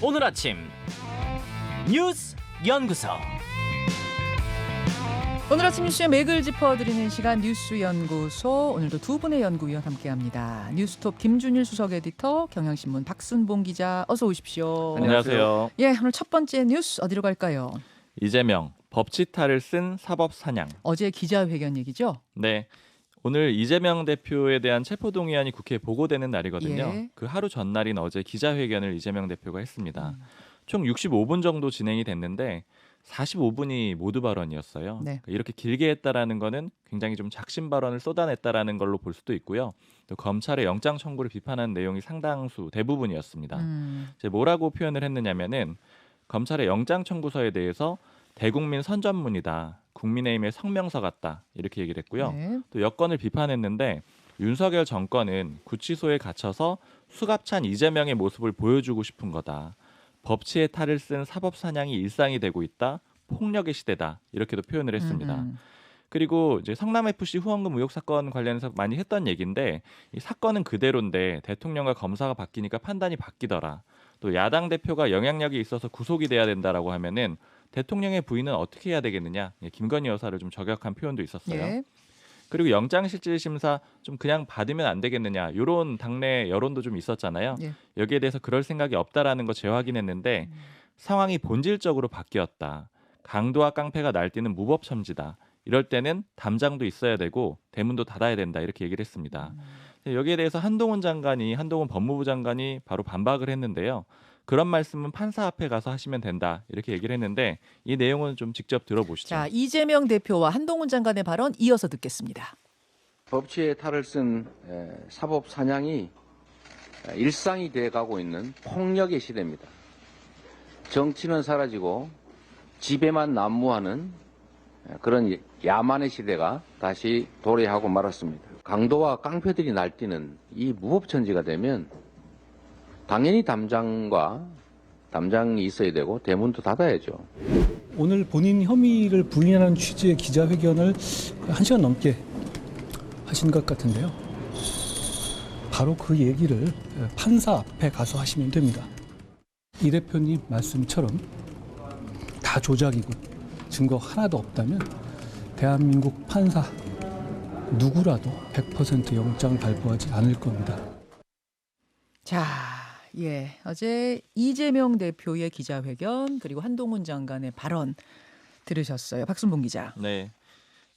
오늘 아침 뉴스 연구소. 오늘 아침 뉴스의 맥을 짚어드리는 시간 뉴스 연구소. 오늘도 두 분의 연구위원 함께합니다. 뉴스톱 김준일 수석 에디터, 경향신문 박순봉 기자, 어서 오십시오. 안녕하세요. 예, 오늘 첫 번째 뉴스 어디로 갈까요? 이재명 법치타를 쓴 사법 사냥. 어제 기자회견 얘기죠? 네. 오늘 이재명 대표에 대한 체포동의안이 국회에 보고되는 날이거든요. 예. 그 하루 전날인 어제 기자회견을 이재명 대표가 했습니다. 총 65분 정도 진행이 됐는데 45분이 모두 발언이었어요. 네. 그러니까 이렇게 길게 했다라는 거는 굉장히 좀 작심 발언을 쏟아냈다라는 걸로 볼 수도 있고요. 또 검찰의 영장 청구를 비판하는 내용이 상당수 대부분이었습니다. 이제 뭐라고 표현을 했느냐면은 검찰의 영장 청구서에 대해서 대국민 선전문이다. 국민의힘의 성명서 같다. 이렇게 얘기를 했고요. 네. 또 여권을 비판했는데 윤석열 정권은 구치소에 갇혀서 수갑찬 이재명의 모습을 보여주고 싶은 거다. 법치의 탈을 쓴 사법 사냥이 일상이 되고 있다. 폭력의 시대다. 이렇게도 표현을 했습니다. 그리고 이제 성남 FC 후원금 의혹 사건 관련해서 많이 했던 얘기인데 이 사건은 그대로인데 대통령과 검사가 바뀌니까 판단이 바뀌더라. 또 야당 대표가 영향력이 있어서 구속이 돼야 된다라고 하면은 대통령의 부인은 어떻게 해야 되겠느냐. 김건희 여사를 좀 저격한 표현도 있었어요. 예. 그리고 영장실질심사 좀 그냥 받으면 안 되겠느냐. 이런 당내 여론도 좀 있었잖아요. 예. 여기에 대해서 그럴 생각이 없다라는 거 재확인했는데 상황이 본질적으로 바뀌었다. 강도와 깡패가 날뛰는 무법천지다. 이럴 때는 담장도 있어야 되고 대문도 닫아야 된다. 이렇게 얘기를 했습니다. 여기에 대해서 한동훈 법무부 장관이 바로 반박을 했는데요. 그런 말씀은 판사 앞에 가서 하시면 된다. 이렇게 얘기를 했는데 이 내용은 좀 직접 들어보시죠. 자, 이재명 대표와 한동훈 장관의 발언 이어서 듣겠습니다. 법치의 탈을 쓴 사법 사냥이 일상이 돼가고 있는 폭력의 시대입니다. 정치는 사라지고 지배만 난무하는 그런 야만의 시대가 다시 도래하고 말았습니다. 강도와 깡패들이 날뛰는 이 무법천지가 되면 당연히 담장이 있어야 되고 대문도 닫아야죠. 오늘 본인 혐의를 부인하는 취지의 기자회견을 1시간 넘게 하신 것 같은데요. 바로 그 얘기를 판사 앞에 가서 하시면 됩니다. 이 대표님 말씀처럼 다 조작이고 증거 하나도 없다면 대한민국 판사 누구라도 100% 영장 발부하지 않을 겁니다. 자, 예, 어제 이재명 대표의 기자회견 그리고 한동훈 장관의 발언 들으셨어요. 박순봉 기자. 네.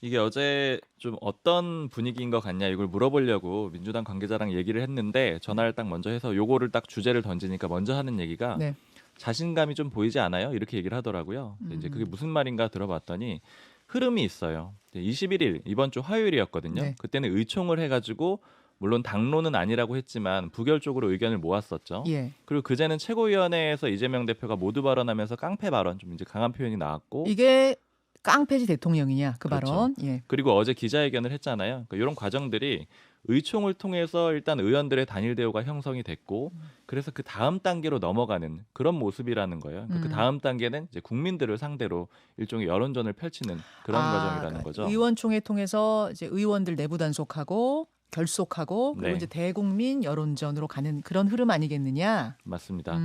이게 어제 좀 어떤 분위기인 것 같냐 이걸 물어보려고 민주당 관계자랑 얘기를 했는데 전화를 딱 먼저 해서 요거를 딱 주제를 던지니까 먼저 하는 얘기가 네. 자신감이 좀 보이지 않아요? 이렇게 얘기를 하더라고요. 이제 그게 무슨 말인가 들어봤더니 흐름이 있어요. 21일 이번 주 화요일이었거든요. 네. 그때는 의총을 해가지고 물론 당론은 아니라고 했지만 부결적으로 의견을 모았었죠. 예. 그리고 그제는 최고위원회에서 이재명 대표가 모두 발언하면서 깡패 발언 좀 이제 강한 표현이 나왔고 이게 깡패지 대통령이냐 그 그렇죠. 발언. 예. 그리고 어제 기자회견을 했잖아요. 그러니까 이런 과정들이 의총을 통해서 일단 의원들의 단일 대우가 형성이 됐고 그래서 그 다음 단계로 넘어가는 그런 모습이라는 거예요. 그러니까 그 다음 단계는 이제 국민들을 상대로 일종의 여론전을 펼치는 그런 과정이라는 거죠. 의원총회 통해서 이제 의원들 내부 단속하고 결속하고 그리고 네. 이제 대국민 여론전으로 가는 그런 흐름 아니겠느냐. 맞습니다.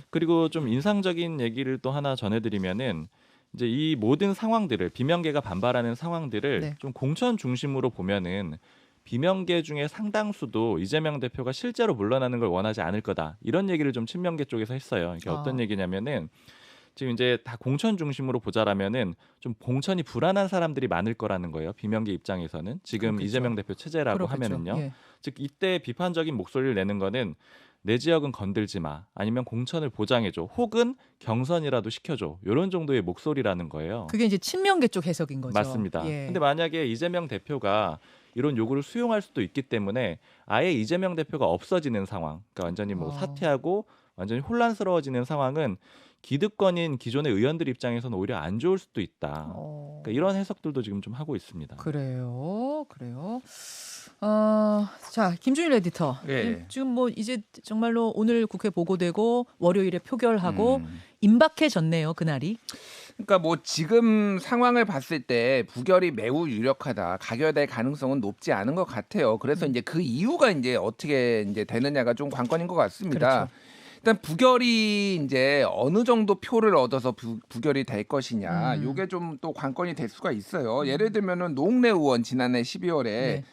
그리고 좀 인상적인 얘기를 또 하나 전해드리면은 이제 이 모든 상황들을 비명계가 반발하는 상황들을 네. 좀 공천 중심으로 보면은 비명계 중에 상당수도 이재명 대표가 실제로 물러나는 걸 원하지 않을 거다. 이런 얘기를 좀 친명계 쪽에서 했어요. 이게 어떤 얘기냐면은 지금 이제 다 공천 중심으로 보자라면은 좀 공천이 불안한 사람들이 많을 거라는 거예요. 비명계 입장에서는 지금 그렇겠죠. 이재명 대표 체제라고 그렇겠죠. 하면은요. 예. 즉 이때 비판적인 목소리를 내는 거는 내 지역은 건들지 마. 아니면 공천을 보장해줘. 혹은 경선이라도 시켜줘. 이런 정도의 목소리라는 거예요. 그게 이제 친명계 쪽 해석인 거죠. 맞습니다. 예. 근데 만약에 이재명 대표가 이런 요구를 수용할 수도 있기 때문에 아예 이재명 대표가 없어지는 상황, 그러니까 완전히 뭐 사퇴하고 완전히 혼란스러워지는 상황은 기득권인 기존의 의원들 입장에서는 오히려 안 좋을 수도 있다. 그러니까 이런 해석들도 지금 좀 하고 있습니다. 그래요. 자, 김준일 에디터. 예. 지금 뭐 이제 정말로 오늘 국회 보고되고 월요일에 표결하고 임박해졌네요, 그날이. 그러니까 뭐 지금 상황을 봤을 때 부결이 매우 유력하다. 가결될 가능성은 높지 않은 것 같아요. 그래서 이제 그 이유가 이제 어떻게 이제 되느냐가 좀 관건인 것 같습니다. 그렇죠. 일단 부결이 이제 어느 정도 표를 얻어서 부결이 될 것이냐, 요게 좀 또 관건이 될 수가 있어요. 예를 들면은 노웅래 의원 지난해 12월에 네.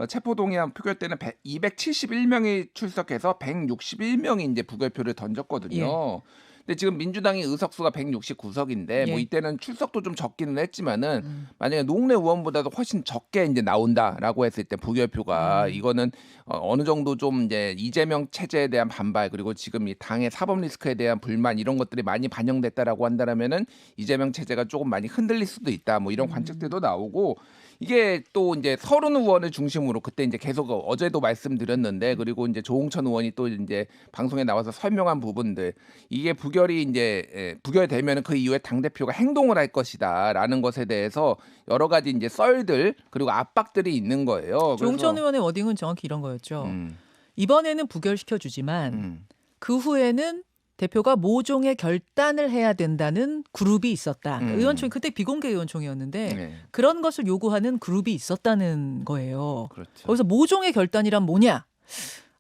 체포동의안 표결 때는 271명이 출석해서 161명이 이제 부결표를 던졌거든요. 근데 지금 민주당이 의석수가 169석인데 뭐 예. 이때는 출석도 좀 적기는 했지만은 만약에 노웅래 의원보다도 훨씬 적게 이제 나온다라고 했을 때 부결표가 이거는 어느 정도 좀 이제 이재명 체제에 대한 반발, 그리고 지금 이 당의 사법 리스크에 대한 불만, 이런 것들이 많이 반영됐다라고 한다면은 이재명 체제가 조금 많이 흔들릴 수도 있다. 뭐 이런 관측들도 나오고, 이게 또 이제 서른 의원을 중심으로 그때 이제 계속 어제도 말씀드렸는데, 그리고 이제 조홍천 의원이 또 이제 방송에 나와서 설명한 부분들, 이게 부결이 이제 부결되면 그 이후에 당 대표가 행동을 할 것이다라는 것에 대해서 여러 가지 이제 썰들 그리고 압박들이 있는 거예요. 조홍천 의원의 워딩은 정확히 이런 거였죠. 음, 이번에는 부결시켜 주지만 음, 그 후에는 대표가 모종의 결단을 해야 된다는 그룹이 있었다. 의원총회 그때 비공개 의원총회였는데 네, 그런 것을 요구하는 그룹이 있었다는 거예요. 그렇죠. 거기서 모종의 결단이란 뭐냐?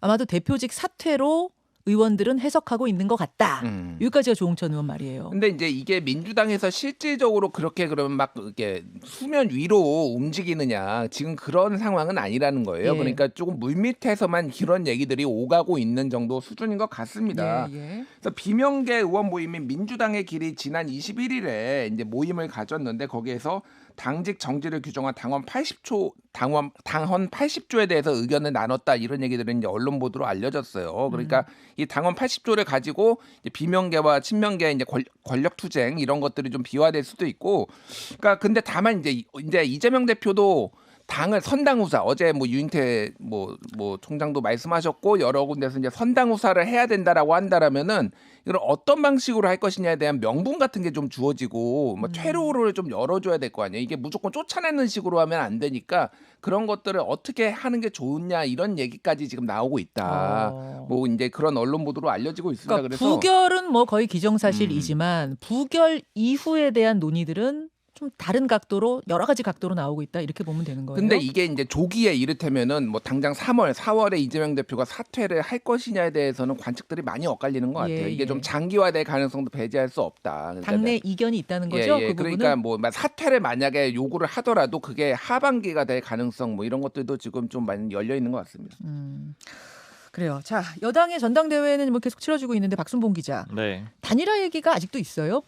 아마도 대표직 사퇴로 의원들은 해석하고 있는 것 같다. 여기까지가 조홍천 의원 말이에요. 근데 이제 이게 민주당에서 실질적으로 그렇게 그러면 막 이렇게 수면 위로 움직이느냐, 지금 그런 상황은 아니라는 거예요. 예. 그러니까 조금 물밑에서만 그런 얘기들이 오가고 있는 정도 수준인 것 같습니다. 예. 그래서 비명계 의원 모임인 민주당의 길이 지난 21일에 이제 모임을 가졌는데, 거기에서 당직 정지를 규정한 당헌 80조에 대해서 의견을 나눴다, 이런 얘기들은 이제 언론 보도로 알려졌어요. 그러니까 이 당헌 80조를 가지고 이제 비명계와 친명계 이제 권력 투쟁 이런 것들이 좀 비화될 수도 있고, 그러니까 근데 다만 이제 이재명 대표도 당을 선당후사, 어제 뭐 유인태 뭐 총장도 말씀하셨고 여러 군데서 이제 선당후사를 해야 된다라고 한다라면은 이걸 어떤 방식으로 할 것이냐에 대한 명분 같은 게 좀 주어지고 뭐 퇴로를 좀 열어줘야 될 거 아니에요. 이게 무조건 쫓아내는 식으로 하면 안 되니까 그런 것들을 어떻게 하는 게 좋냐, 이런 얘기까지 지금 나오고 있다. 뭐 이제 그런 언론 보도로 알려지고 있습니다. 그러니까 그래서 부결은 뭐 거의 기정사실이지만 부결 이후에 대한 논의들은 좀 다른 각도로, 여러 가지 각도로 나오고 있다, 이렇게 보면 되는 거예요. 근데 이게 이제 조기에 이를테면은 뭐 당장 3월, 4월에 이재명 대표가 사퇴를 할 것이냐에 대해서는 관측들이 많이 엇갈리는 것 같아요. 예, 이게 예. 좀 장기화될 가능성도 배제할 수 없다. 그러니까 당내 이견이 있다는 거죠. 그 부분은. 그러니까 뭐 사퇴를 만약에 요구를 하더라도 그게 하반기가 될 가능성, 뭐 이런 것들도 지금 좀 많이 열려 있는 것 같습니다. 그래요. 자, 여당의 전당대회는 뭐 계속 치러지고 있는데 박순봉 기자, 네. 단일화 얘기가 아직도 있어요?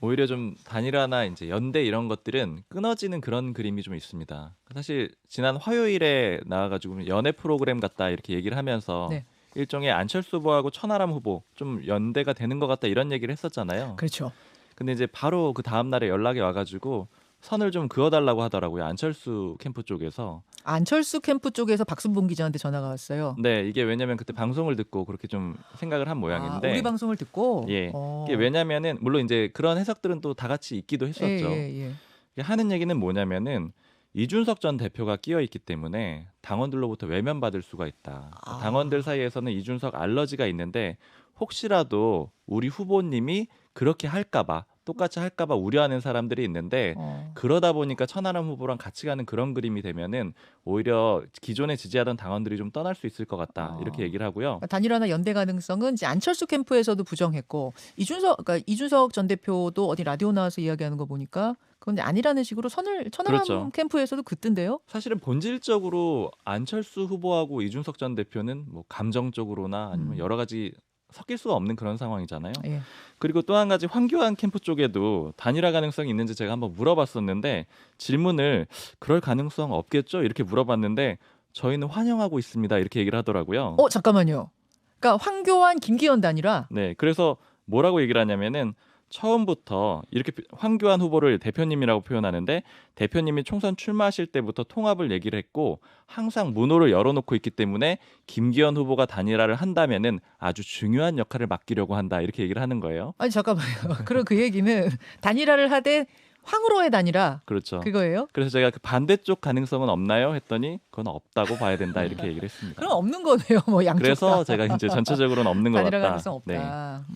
오히려 좀 단일화나 이제 연대 이런 것들은 끊어지는 그런 그림이 좀 있습니다. 사실 지난 화요일에 나와가지고 연애 프로그램 같다 이렇게 얘기를 하면서 네. 일종의 안철수 후보하고 천하람 후보 좀 연대가 되는 것 같다 이런 얘기를 했었잖아요. 그렇죠. 근데 이제 바로 그 다음 날에 연락이 와가지고 선을 좀 그어달라고 하더라고요. 안철수 캠프 쪽에서. 안철수 캠프 쪽에서 박순봉 기자한테 전화가 왔어요. 네, 이게 왜냐면 그때 방송을 듣고 그렇게 좀 생각을 한 모양인데. 우리 방송을 듣고. 예. 이게 왜냐면은 물론 이제 그런 해석들은 또 다 같이 있기도 했었죠. 예. 이게 하는 얘기는 뭐냐면은 이준석 전 대표가 끼어 있기 때문에 당원들로부터 외면받을 수가 있다. 당원들 사이에서는 이준석 알러지가 있는데 혹시라도 우리 후보님이 그렇게 할까봐, 똑같이 할까봐 우려하는 사람들이 있는데 그러다 보니까 천하람 후보랑 같이 가는 그런 그림이 되면은 오히려 기존에 지지하던 당원들이 좀 떠날 수 있을 것 같다, 이렇게 얘기를 하고요. 단일화나 연대 가능성은 이제 안철수 캠프에서도 부정했고, 이준석 전 대표도 어디 라디오 나와서 이야기하는 거 보니까 그건 이제 아니라는 식으로 천하람 그렇죠. 캠프에서도 긋던데요. 사실은 본질적으로 안철수 후보하고 이준석 전 대표는 뭐 감정적으로나 아니면 여러 가지 섞일 수가 없는 그런 상황이잖아요. 예. 그리고 또 한 가지 황교안 캠프 쪽에도 단일화 가능성이 있는지 제가 한번 물어봤었는데 질문을 그럴 가능성 없겠죠? 이렇게 물어봤는데 저희는 환영하고 있습니다. 이렇게 얘기를 하더라고요. 잠깐만요. 그러니까 황교안, 김기현 단일화. 네, 그래서 뭐라고 얘기를 하냐면은 처음부터 이렇게 황교안 후보를 대표님이라고 표현하는데 대표님이 총선 출마하실 때부터 통합을 얘기를 했고 항상 문호를 열어놓고 있기 때문에 김기현 후보가 단일화를 한다면은 아주 중요한 역할을 맡기려고 한다, 이렇게 얘기를 하는 거예요. 아니 잠깐만요. 그럼 그 얘기는 단일화를 하되 황으로의 단일화. 그렇죠. 그거예요? 그래서 제가 그 반대쪽 가능성은 없나요? 했더니 그건 없다고 봐야 된다, 이렇게 얘기를 했습니다. 그럼 없는 거네요. 뭐 양쪽 그래서 다. 제가 이제 전체적으로는 없는 것 단일화 같다. 가능성 네. 없다.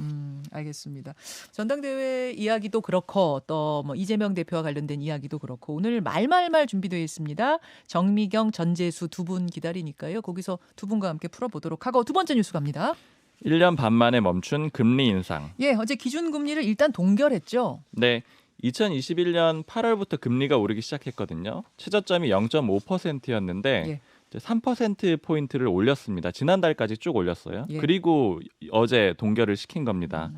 알겠습니다. 전당대회 이야기도 그렇고 또 뭐 이재명 대표와 관련된 이야기도 그렇고 오늘 말말말 준비되어 있습니다. 정미경, 전재수 두 분 기다리니까요. 거기서 두 분과 함께 풀어보도록 하고 두 번째 뉴스 갑니다. 1년 반 만에 멈춘 금리 인상. 예, 어제 기준금리를 일단 동결했죠. 네. 2021년 8월부터 금리가 오르기 시작했거든요. 최저점이 0.5%였는데 예. 3%포인트를 올렸습니다. 지난달까지 쭉 올렸어요. 예. 그리고 어제 동결을 시킨 겁니다.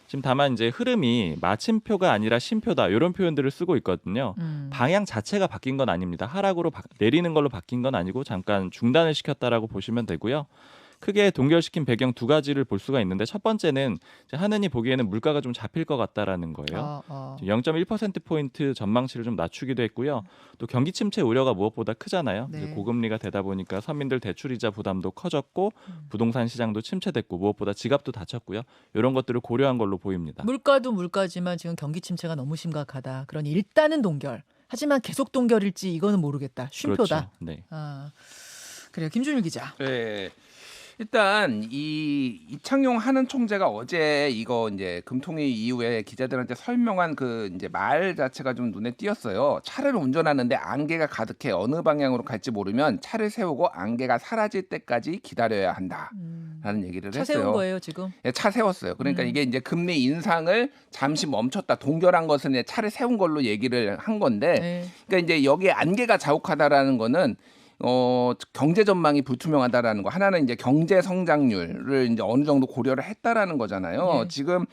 지금 다만 이제 흐름이 마침표가 아니라 쉼표다 이런 표현들을 쓰고 있거든요. 방향 자체가 바뀐 건 아닙니다. 하락으로 내리는 걸로 바뀐 건 아니고 잠깐 중단을 시켰다라고 보시면 되고요. 크게 동결시킨 배경 두 가지를 볼 수가 있는데 첫 번째는 하느니 보기에는 물가가 좀 잡힐 것 같다라는 거예요. 0.1%포인트 전망치를 좀 낮추기도 했고요. 또 경기 침체 우려가 무엇보다 크잖아요. 네. 이제 고금리가 되다 보니까 서민들 대출이자 부담도 커졌고 부동산 시장도 침체됐고 무엇보다 지갑도 다쳤고요. 이런 것들을 고려한 걸로 보입니다. 물가도 물가지만 지금 경기 침체가 너무 심각하다. 그러니 일단은 동결. 하지만 계속 동결일지 이거는 모르겠다. 쉼표다. 그렇죠. 네. 그래요. 김준일 기자. 네. 일단 이창용 한은 총재가 어제 이거 이제 금통위 이후에 기자들한테 설명한 그 이제 말 자체가 좀 눈에 띄었어요. 차를 운전하는데 안개가 가득해 어느 방향으로 갈지 모르면 차를 세우고 안개가 사라질 때까지 기다려야 한다라는 얘기를 차 했어요. 세운 거예요 지금? 예, 차 세웠어요. 그러니까 이게 이제 금리 인상을 잠시 멈췄다, 동결한 것은 이제 차를 세운 걸로 얘기를 한 건데, 네. 그러니까 이제 여기에 안개가 자욱하다라는 거는 경제 전망이 불투명하다라는 거. 하나는 이제 경제 성장률을 이제 어느 정도 고려를 했다라는 거잖아요. 네. 지금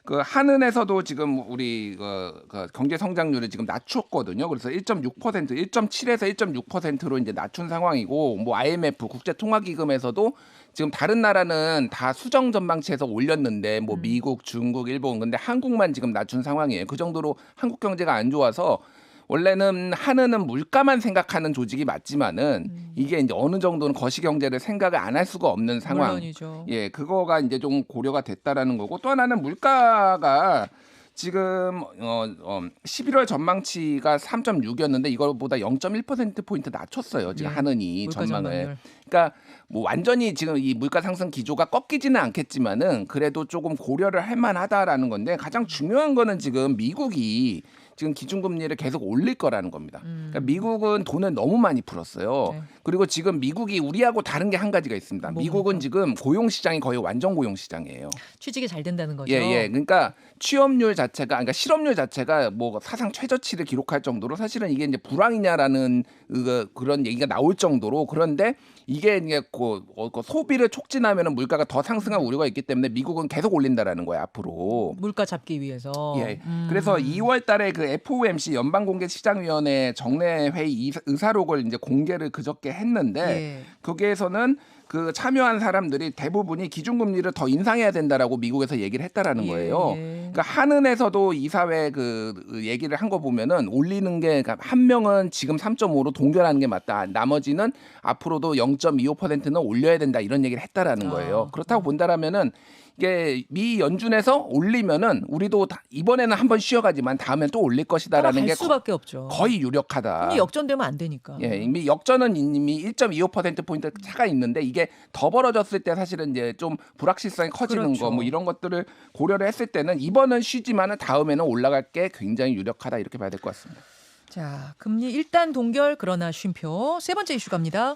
그 한은에서도 지금 우리 그 경제 성장률을 지금 낮췄거든요. 그래서 1.6%, 1.7에서 1.6%로 이제 낮춘 상황이고, 뭐 IMF 국제통화기금에서도 지금 다른 나라는 다 수정 전망치에서 올렸는데, 뭐 미국, 중국, 일본, 근데 한국만 지금 낮춘 상황이에요. 그 정도로 한국 경제가 안 좋아서. 원래는 한은은 물가만 생각하는 조직이 맞지만은 이게 이제 어느 정도는 거시경제를 생각을 안 할 수가 없는 상황. 물론이죠. 예, 그거가 이제 좀 고려가 됐다라는 거고, 또 하나는 물가가 지금 11월 전망치가 3.6이었는데 이거보다 0.1% 포인트 낮췄어요. 지금 예, 한은이 물가 전망을. 전망률. 그러니까 뭐 완전히 지금 이 물가 상승 기조가 꺾이지는 않겠지만은 그래도 조금 고려를 할 만하다라는 건데, 가장 중요한 거는 지금 미국이 지금 기준금리를 계속 올릴 거라는 겁니다. 그러니까 미국은 돈을 너무 많이 풀었어요. 네. 그리고 지금 미국이 우리하고 다른 게 한 가지가 있습니다. 뭡니까? 미국은 지금 고용 시장이 거의 완전 고용 시장이에요. 취직이 잘 된다는 거죠. 예. 그러니까 취업률 자체가, 그러니까 실업률 자체가 뭐 사상 최저치를 기록할 정도로 사실은 이게 이제 불황이냐라는 그런 얘기가 나올 정도로, 그런데 이게 이제 그 소비를 촉진하면은 물가가 더 상승할 우려가 있기 때문에 미국은 계속 올린다라는 거예요, 앞으로. 물가 잡기 위해서. 예. 그래서 2월 달에 그 FOMC 연방공개시장위원회 정례 회의 의사록을 이제 공개를 그저께 했는데, 예. 거기에서는 그 참여한 사람들이 대부분이 기준금리를 더 인상해야 된다라고 미국에서 얘기를 했다라는 거예요. 예. 그러니까 한은에서도 이사회 그 얘기를 한 거 보면은 올리는 게, 그러니까 한 명은 지금 3.5로 동결하는 게 맞다. 나머지는 앞으로도 0.25%는 올려야 된다, 이런 얘기를 했다라는 거예요. 그렇다고 본다라면은 이게 미 연준에서 올리면은 우리도 이번에는 한번 쉬어가지만 다음엔 또 올릴 것이다라는 게 수밖에 없죠. 거의 유력하다. 금리 역전되면 안 되니까. 예, 이미 역전은 이미 1.25%포인트 차가 있는데, 이게 더 벌어졌을 때 사실은 이제 좀 불확실성이 커지는 그렇죠. 거, 뭐 이런 것들을 고려를 했을 때는 이번은 쉬지만은 다음에는 올라갈 게 굉장히 유력하다, 이렇게 봐야 될 것 같습니다. 자, 금리 일단 동결 그러나 쉼표. 세 번째 이슈 갑니다.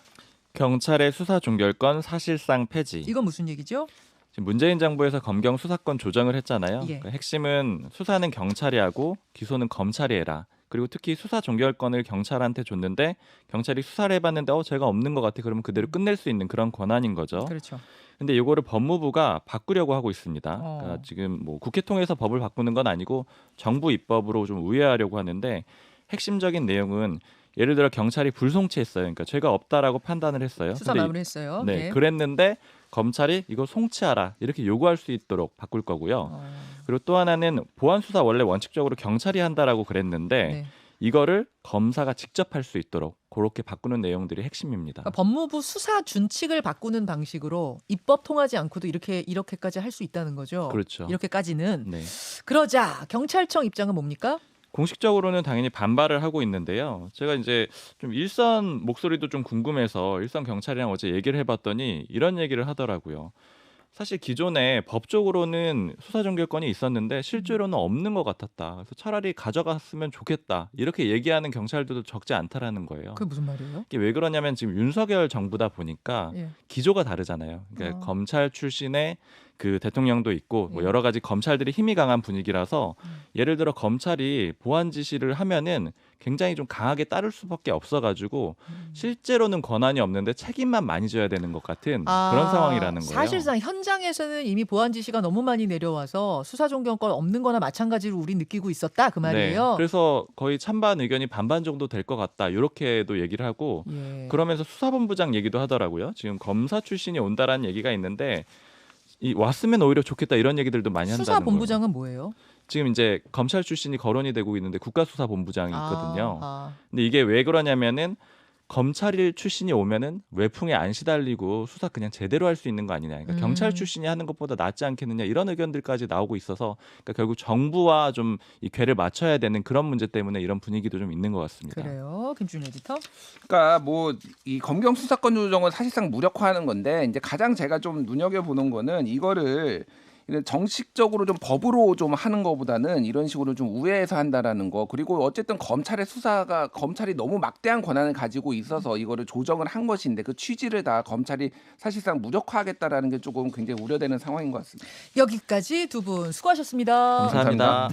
경찰의 수사 종결권 사실상 폐지. 이건 무슨 얘기죠? 지금 문재인 정부에서 검경 수사권 조정을 했잖아요. 예. 그러니까 핵심은 수사는 경찰이 하고 기소는 검찰이 해라. 그리고 특히 수사 종결권을 경찰한테 줬는데 경찰이 수사를 해봤는데 제가 없는 것 같아. 그러면 그대로 끝낼 수 있는 그런 권한인 거죠. 그렇죠. 근데 이거를 법무부가 바꾸려고 하고 있습니다. 그러니까 지금 뭐 국회 통해서 법을 바꾸는 건 아니고 정부 입법으로 좀 우회하려고 하는데, 핵심적인 내용은 예를 들어 경찰이 불송치했어요. 그러니까 죄가 없다라고 판단을 했어요. 수사 근데 마무리했어요. 네, 그랬는데 검찰이 이거 송치하라 이렇게 요구할 수 있도록 바꿀 거고요. 그리고 또 하나는 보안 수사 원래 원칙적으로 경찰이 한다라고 그랬는데 네. 이거를 검사가 직접 할 수 있도록 그렇게 바꾸는 내용들이 핵심입니다. 그러니까 법무부 수사 준칙을 바꾸는 방식으로 입법 통하지 않고도 이렇게까지 할 수 있다는 거죠. 그렇죠. 이렇게까지는. 네. 그러자 경찰청 입장은 뭡니까? 공식적으로는 당연히 반발을 하고 있는데요. 제가 이제 좀 일선 목소리도 좀 궁금해서 일선 경찰이랑 어제 얘기를 해봤더니 이런 얘기를 하더라고요. 사실 기존에 법적으로는 수사종결권이 있었는데 실제로는 없는 것 같았다. 그래서 차라리 가져갔으면 좋겠다. 이렇게 얘기하는 경찰들도 적지 않다라는 거예요. 그게 무슨 말이에요? 이게 왜 그러냐면 지금 윤석열 정부다 보니까 예. 기조가 다르잖아요. 그러니까 검찰 출신의 그 대통령도 있고 뭐 예. 여러 가지 검찰들이 힘이 강한 분위기라서 예를 들어 검찰이 보안 지시를 하면은 굉장히 좀 강하게 따를 수밖에 없어가지고 실제로는 권한이 없는데 책임만 많이 져야 되는 것 같은 그런 상황이라는 거예요. 사실상 현장에서는 이미 보안 지시가 너무 많이 내려와서 수사종결권 없는 거나 마찬가지로 우리 느끼고 있었다 그 말이에요. 네, 그래서 거의 찬반 의견이 반반 정도 될 것 같다 이렇게도 얘기를 하고 예. 그러면서 수사본부장 얘기도 하더라고요. 지금 검사 출신이 온다라는 얘기가 있는데 왔으면 오히려 좋겠다 이런 얘기들도 많이 한다는 거예요. 수사본부장은 뭐예요? 지금 이제 검찰 출신이 거론이 되고 있는데 국가수사본부장이 있거든요. 아. 근데 이게 왜 그러냐면은 검찰 출신이 오면은 외풍에 안 시달리고 수사 그냥 제대로 할 수 있는 거 아니냐. 그러니까 경찰 출신이 하는 것보다 낫지 않겠느냐 이런 의견들까지 나오고 있어서 그러니까 결국 정부와 좀 이 궤를 맞춰야 되는 그런 문제 때문에 이런 분위기도 좀 있는 것 같습니다. 그래요. 김준일 에디터. 그러니까 뭐 이 검경 수사권 조정은 사실상 무력화하는 건데 이제 가장 제가 좀 눈여겨 보는 거는 이거를 정식적으로 좀 법으로 좀 하는 것보다는 이런 식으로 좀 우회해서 한다라는 거. 그리고 어쨌든 검찰의 수사가 검찰이 너무 막대한 권한을 가지고 있어서 이거를 조정을 한 것인데 그 취지를 다 검찰이 사실상 무력화하겠다라는 게 조금 굉장히 우려되는 상황인 것 같습니다. 여기까지 두 분 수고하셨습니다. 감사합니다.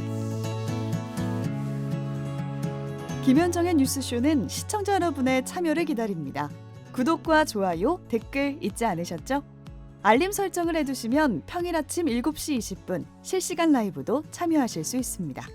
김현정의 뉴스쇼는 시청자 여러분의 참여를 기다립니다. 구독과 좋아요, 댓글 잊지 않으셨죠? 알림 설정을 해두시면 평일 아침 7시 20분 실시간 라이브도 참여하실 수 있습니다.